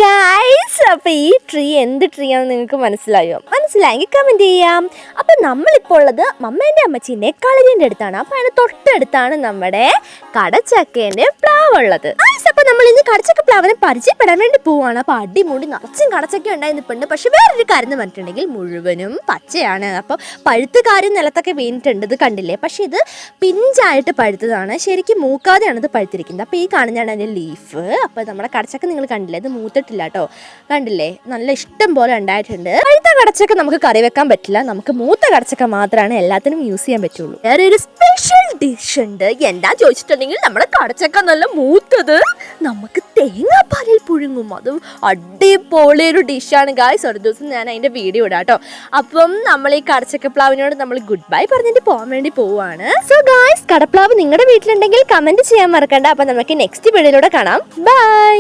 Guys, അപ്പോൾ ഈ tree എന്ത് ട്രീ ആണെന്ന് നിങ്ങൾക്ക് മനസ്സിലായെങ്കിൽ കമൻറ്റ് ചെയ്യാം. അപ്പോൾ നമ്മളിപ്പോൾ ഉള്ളത് മമ്മേൻ്റെ അമ്മച്ചീൻ്റെ കളരിൻ്റെ അടുത്താണ്. അപ്പോൾ അതിന് തൊട്ടടുത്താണ് നമ്മുടെ കടച്ചക്കേൻ്റെ പ്ലാവ് ഉള്ളത്. അപ്പോൾ നമ്മൾ ഇന്ന് കടച്ചക്ക പ്ലാവിനെ പരിചയപ്പെടാൻ വേണ്ടി പോവാണ്. അപ്പോൾ അടിമുടി നിറച്ചും കടച്ചക്ക ഉണ്ടായി നിൽപ്പുണ്ട്. പക്ഷെ വേറൊരു കാര്യം എന്ന് പറഞ്ഞിട്ടുണ്ടെങ്കിൽ മുഴുവനും പച്ചയാണ്. അപ്പോൾ പഴുത്ത കാര്യം നിലത്തൊക്കെ വീണിട്ടുണ്ട്, ഇത് കണ്ടില്ലേ. പക്ഷെ ഇത് പിഞ്ചായിട്ട് പഴുത്തതാണ്, ശരിക്കും മൂക്കാതെയാണ് ഇത് പഴുത്തിരിക്കുന്നത്. അപ്പോൾ ഈ കാണുന്നതാണ് അതിൻ്റെ ലീഫ്. അപ്പോൾ നമ്മുടെ കടച്ചക്ക നിങ്ങൾ കണ്ടില്ലേ, ഇത് മൂത്തിട്ടില്ല കേട്ടോ, കണ്ടില്ലേ, നല്ല ഇഷ്ടം പോലെ ഉണ്ടായിട്ടുണ്ട്. പഴുത്ത കടച്ചക്ക നമുക്ക് കറി വെക്കാൻ പറ്റില്ല, നമുക്ക് മൂത്ത കടച്ചക്ക മാത്രമാണ് എല്ലാത്തിനും യൂസ് ചെയ്യാൻ പറ്റുള്ളൂ. വേറെ ഒരു സ്പെഷ്യൽ ഡിഷ് ഉണ്ട്. എന്താ ചോദിച്ചിട്ടുണ്ടെങ്കിൽ നമ്മുടെ കടച്ചക്ക നല്ല മൂത്തത് നമുക്ക് തേങ്ങാപ്പാലിൽ പുഴുങ്ങും. അതും അടിപൊളി ഒരു ഡിഷാണ് ഗായ്സ്. ഒരു ദിവസം ഞാൻ അതിൻ്റെ വീഡിയോ ഇടാം കേട്ടോ. അപ്പം നമ്മൾ ഈ കടച്ചക്ക പ്ലാവിനോട് നമ്മൾ ഗുഡ് ബൈ പറഞ്ഞിട്ട് പോകാൻ വേണ്ടി പോവാണ്. സോ ഗായ്സ്, കടപ്ലാവ് നിങ്ങളുടെ വീട്ടിലുണ്ടെങ്കിൽ കമൻറ്റ് ചെയ്യാൻ മറക്കണ്ട. അപ്പം നമുക്ക് നെക്സ്റ്റ് വീഡിയോയിലൂടെ കാണാം. ബൈ.